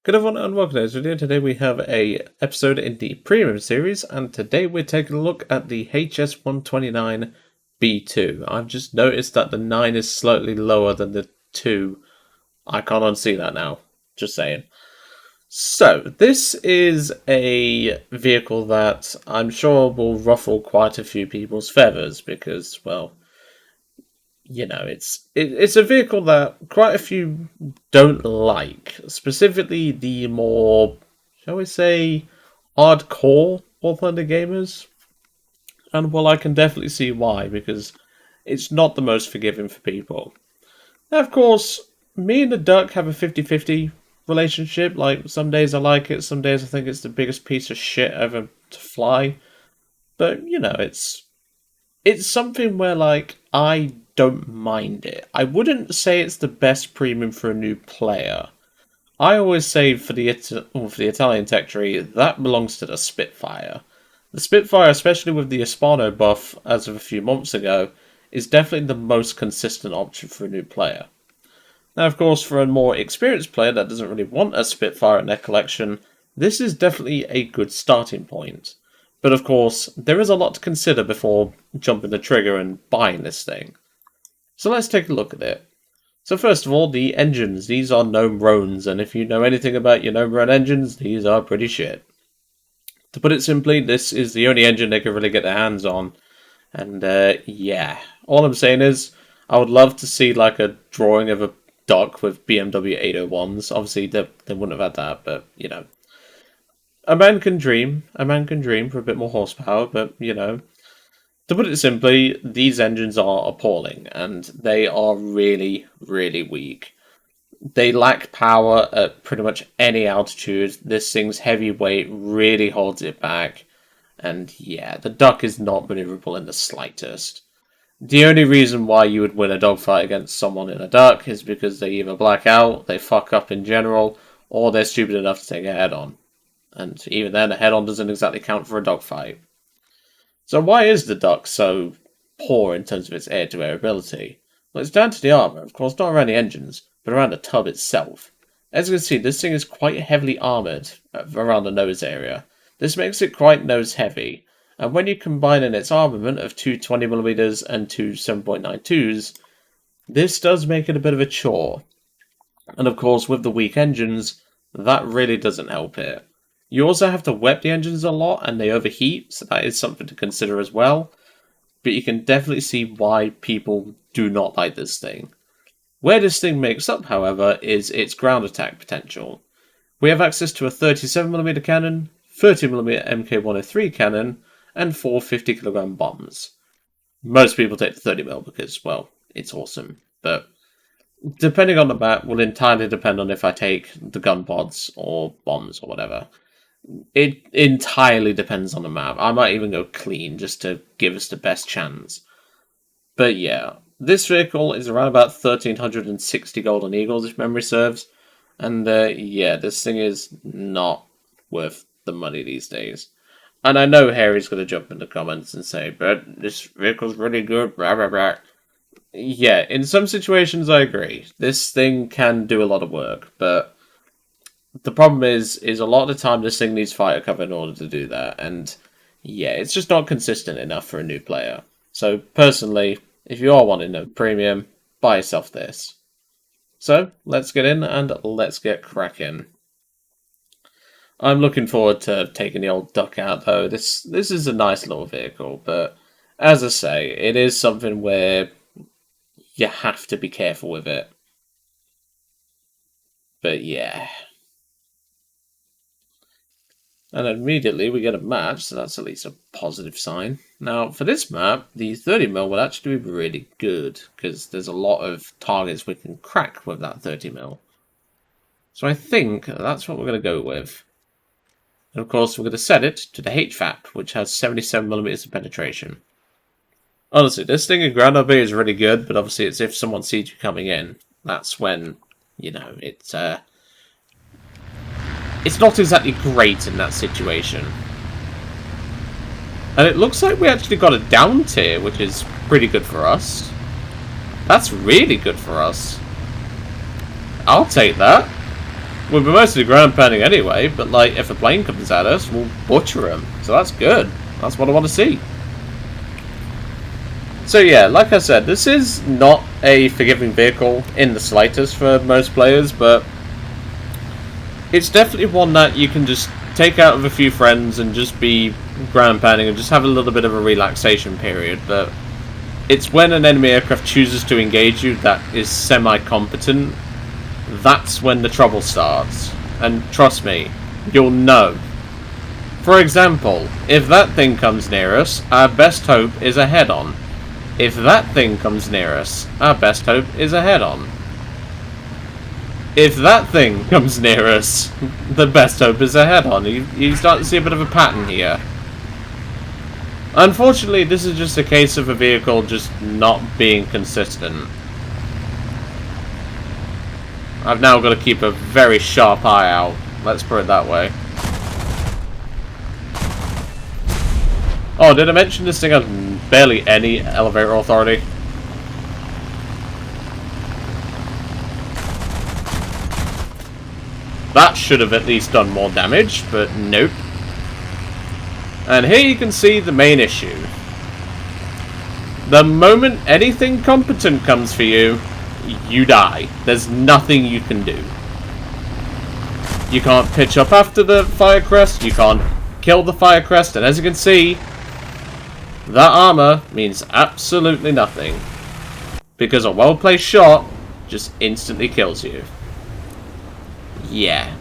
Good everyone and welcome to this video. Today we have a episode in the premium series, and today we're taking a look at the HS129 B2. I've just noticed that the 9 is slightly lower than the 2. I can't unsee that now, just saying. So, this is a vehicle that I'm sure will ruffle quite a few people's feathers because, well, you know, it's a vehicle that quite a few don't like, specifically the more, shall we say, hardcore War Thunder gamers. And well, I can definitely see why, because it's not the most forgiving for people. Now, of course, me and the duck have a 50-50 relationship. Like, some days I like it, some days I think it's the biggest piece of shit ever to fly. But, you know, it's something where, like, I don't mind it. I wouldn't say it's the best premium for a new player. I always say for the Italian tech tree, that belongs to the Spitfire. The Spitfire, especially with the Hispano buff as of a few months ago, is definitely the most consistent option for a new player. Now, of course, for a more experienced player that doesn't really want a Spitfire in their collection, this is definitely a good starting point. But of course, there is a lot to consider before jumping the trigger and buying this thing. So let's take a look at it. So first of all, the engines. These are gnome Roans, and if you know anything about your gnome Roan engines, these are pretty shit. To put it simply, this is the only engine they can really get their hands on. And yeah, all I'm saying is, I would love to see like a drawing of a duck with BMW 801s. Obviously, they wouldn't have had that, but you know. A man can dream for a bit more horsepower, but you know. To put it simply, these engines are appalling, and they are really, really weak. They lack power at pretty much any altitude. This thing's heavy weight really holds it back, and yeah, the duck is not maneuverable in the slightest. The only reason why you would win a dogfight against someone in a duck is because they either black out, they fuck up in general, or they're stupid enough to take a head-on. And even then, a head-on doesn't exactly count for a dogfight. So why is the duck so poor in terms of its air-to-air ability? Well, it's down to the armour, of course, not around the engines, but around the tub itself. As you can see, this thing is quite heavily armoured around the nose area. This makes it quite nose-heavy, and when you combine in its armament of two 20mm and two 7.92s, this does make it a bit of a chore. And of course, with the weak engines, that really doesn't help it. You also have to wet the engines a lot, and they overheat, so that is something to consider as well. But you can definitely see why people do not like this thing. Where this thing makes up, however, is its ground attack potential. We have access to a 37mm cannon, 30mm Mk103 cannon, and 4 50kg bombs. Most people take the 30mm because, well, it's awesome. But depending on the map will entirely depend on if I take the gun pods or bombs or whatever. It entirely depends on the map. I might even go clean just to give us the best chance. But yeah, this vehicle is around about 1360 golden eagles if memory serves. And yeah, this thing is not worth the money these days. And I know Harry's going to jump in the comments and say, but this vehicle's really good, blah blah blah. Yeah, in some situations I agree. This thing can do a lot of work, but the problem is a lot of the time this thing needs fighter cover in order to do that, and yeah, it's just not consistent enough for a new player. So personally, if you are wanting a premium, buy yourself this. So let's get in and let's get cracking. I'm looking forward to taking the old duck out though. This is a nice little vehicle, but as I say, it is something where you have to be careful with it. But yeah. And immediately we get a match, so that's at least a positive sign. Now, for this map, the 30mm would actually be really good, because there's a lot of targets we can crack with that 30mm. So I think that's what we're going to go with. And of course, we're going to set it to the HVAP, which has 77mm of penetration. Honestly, this thing in ground up is really good, but obviously it's if someone sees you coming in. That's when, you know, it's not exactly great in that situation. And it looks like we actually got a down tier, which is pretty good for us. That's really good for us. I'll take that. We'll be mostly ground pounding anyway, but like if a plane comes at us, we'll butcher him. So that's good. That's what I want to see. So yeah, like I said, this is not a forgiving vehicle in the slightest for most players, but it's definitely one that you can just take out with a few friends and just be ground pounding and just have a little bit of a relaxation period. But it's when an enemy aircraft chooses to engage you that is semi-competent, that's when the trouble starts. And trust me, you'll know. For example, if that thing comes near us, our best hope is a head-on. If that thing comes near us, our best hope is a head-on. If that thing comes near us, the best hope is a head-on. You start to see a bit of a pattern here. Unfortunately, this is just a case of a vehicle just not being consistent. I've now got to keep a very sharp eye out. Let's put it that way. Oh, did I mention this thing has barely any elevator authority? That should have at least done more damage, but nope. And here you can see the main issue. The moment anything competent comes for you, you die. There's nothing you can do. You can't pitch up after the fire crest, you can't kill the fire crest, and as you can see, that armor means absolutely nothing. Because a well-placed shot just instantly kills you. Yeah.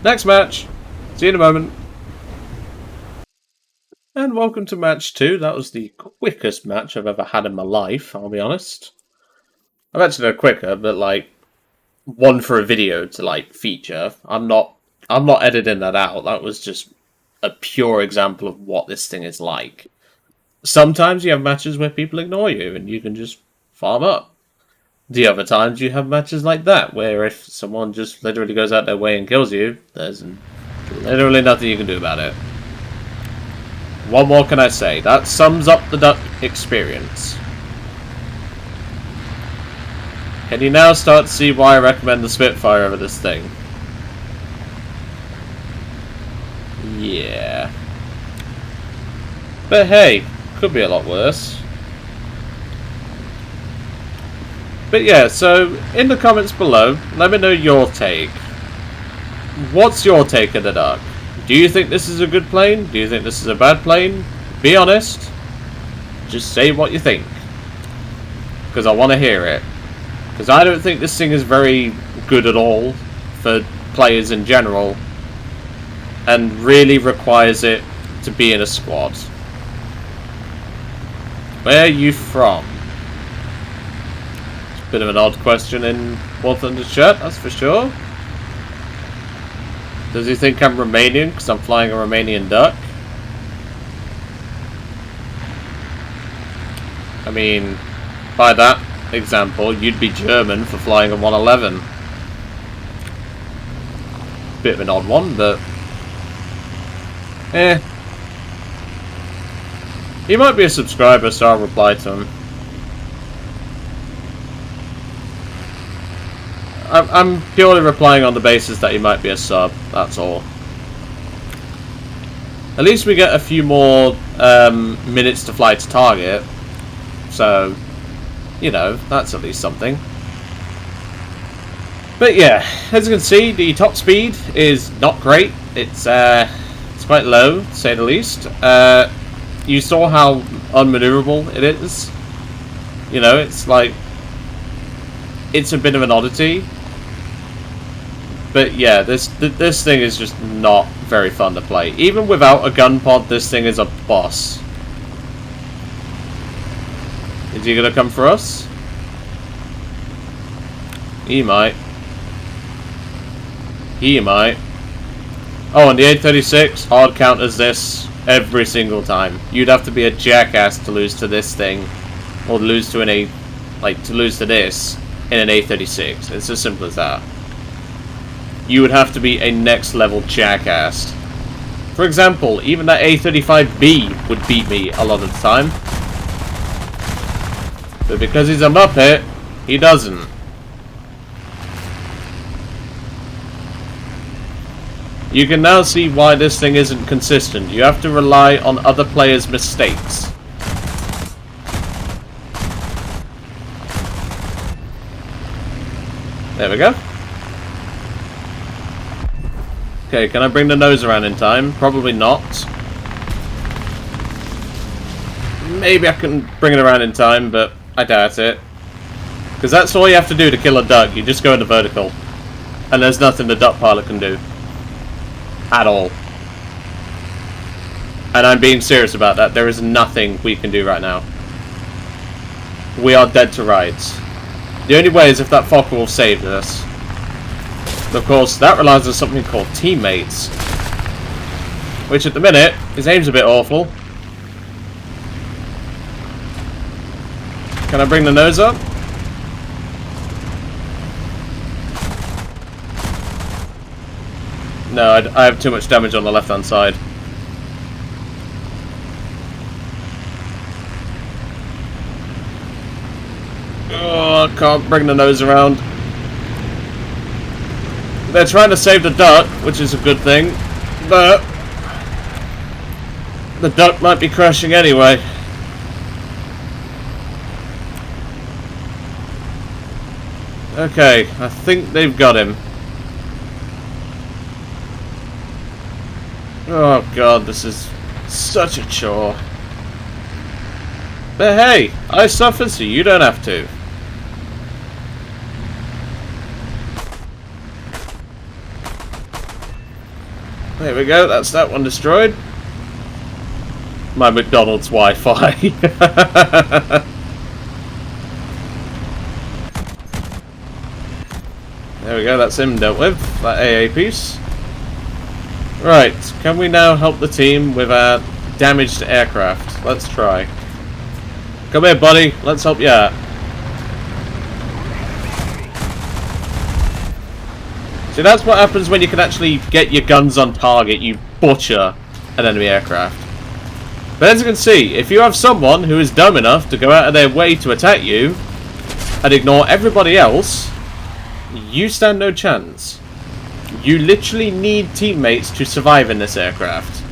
Next match. See you in a moment. And welcome to match 2. That was the quickest match I've ever had in my life, I'll be honest. I've actually done quicker, but like one for a video to like feature. I'm not editing that out. That was just a pure example of what this thing is like. Sometimes you have matches where people ignore you and you can just farm up. The other times you have matches like that, where if someone just literally goes out their way and kills you, there's literally nothing you can do about it. What more can I say? That sums up the duck experience. Can you now start to see why I recommend the Spitfire over this thing? Yeah. But hey, could be a lot worse. But yeah, so in the comments below, let me know your take. What's your take of the Duck? Do you think this is a good plane? Do you think this is a bad plane? Be honest. Just say what you think. Because I want to hear it. Because I don't think this thing is very good at all for players in general. And really requires it to be in a squad. Where are you from? It's a bit of an odd question in War Thunder's chat, that's for sure. Does he think I'm Romanian because I'm flying a Romanian duck? I mean, by that example, you'd be German for flying a 111. Bit of an odd one, but... eh. He might be a subscriber, so I'll reply to him. I'm purely replying on the basis that he might be a sub, that's all. At least we get a few more minutes to fly to target. So, you know, that's at least something. But yeah, as you can see, the top speed is not great. It's quite low, to say the least. You saw how unmaneuverable it is. You know, it's like... it's a bit of an oddity. But yeah, this thing is just not very fun to play. Even without a gun pod, this thing is a boss. Is he gonna come for us? He might. He might. Oh, and the 836 hard counters this every single time. You'd have to be a jackass to lose to this thing, or lose to to lose to this in an A36. It's as simple as that. You would have to be a next level jackass. For example, even that A35B would beat me a lot of the time. But because he's a Muppet, he doesn't. You can now see why this thing isn't consistent. You have to rely on other players' mistakes. There we go. Okay, can I bring the nose around in time? Probably not. Maybe I can bring it around in time, but I doubt it. Because that's all you have to do to kill a duck. You just go into vertical. And there's nothing the duck pilot can do. At all. And I'm being serious about that. There is nothing we can do right now. We are dead to rights. The only way is if that Fokker will save us. Of course, that relies on something called teammates. Which at the minute, his aim's a bit awful. Can I bring the nose up? No, I have too much damage on the left-hand side. Oh, I can't bring the nose around. They're trying to save the duck, which is a good thing, but the duck might be crashing anyway. Okay, I think they've got him. Oh god, this is such a chore. But hey, I suffer so you don't have to. There we go, that's that one destroyed. My McDonald's Wi-Fi. There we go, that's him dealt with. That AA piece. Right, can we now help the team with our damaged aircraft? Let's try. Come here, buddy. Let's help you out. See, that's what happens when you can actually get your guns on target. You butcher an enemy aircraft. But as you can see, if you have someone who is dumb enough to go out of their way to attack you and ignore everybody else, you stand no chance. You literally need teammates to survive in this aircraft.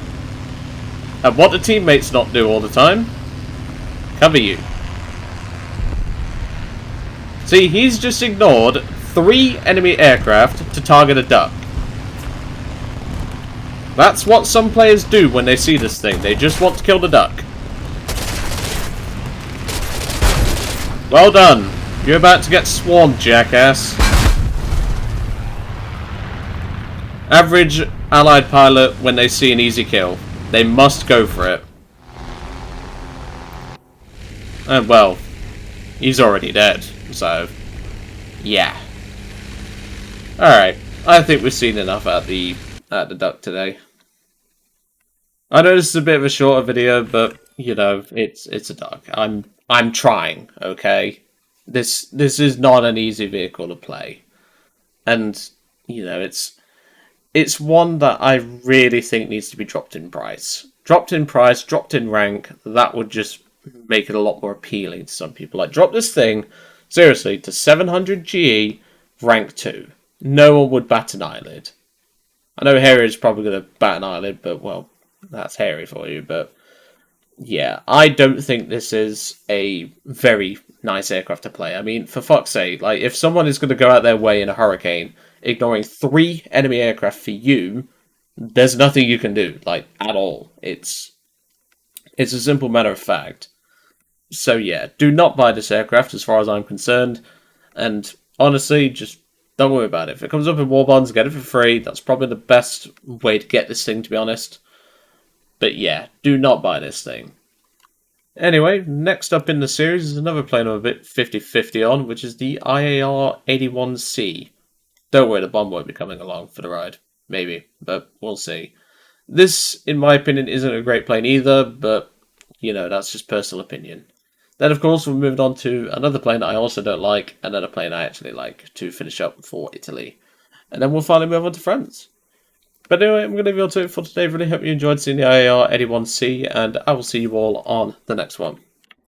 And what do teammates not do all the time? Cover you. See, he's just ignored 3 enemy aircraft to target a duck. That's what some players do when they see this thing. They just want to kill the duck. Well done. You're about to get swarmed, jackass. Average allied pilot when they see an easy kill. They must go for it. And well, he's already dead, so yeah. Alright, I think we've seen enough at the duck today. I know this is a bit of a shorter video, but you know, it's a duck. I'm trying, okay? This is not an easy vehicle to play. And, you know, it's one that I really think needs to be dropped in price. Dropped in price, dropped in rank, that would just make it a lot more appealing to some people. Like, drop this thing, seriously, to 700 GE, rank 2. No one would bat an eyelid. I know Harry is probably going to bat an eyelid, but, well, that's Harry for you. But, yeah, I don't think this is a very nice aircraft to play. I mean, for fuck's sake, like, if someone is going to go out their way in a hurricane, ignoring 3 enemy aircraft for you, there's nothing you can do, like, at all. It's a simple matter of fact. So yeah, do not buy this aircraft as far as I'm concerned. And honestly, just don't worry about it. If it comes up in war bonds, get it for free. That's probably the best way to get this thing, to be honest. But yeah, do not buy this thing. Anyway, next up in the series is another plane I'm a bit 50-50 on, which is the IAR-81C. Don't worry, the bomb won't be coming along for the ride. Maybe, but we'll see. This, in my opinion, isn't a great plane either, but, you know, that's just personal opinion. Then, of course, we've moved on to another plane that I also don't like, and then a plane I actually like to finish up for Italy. And then we'll finally move on to France. But anyway, I'm going to leave you all to it for today. Really hope you enjoyed seeing the IAR-81C, and I will see you all on the next one.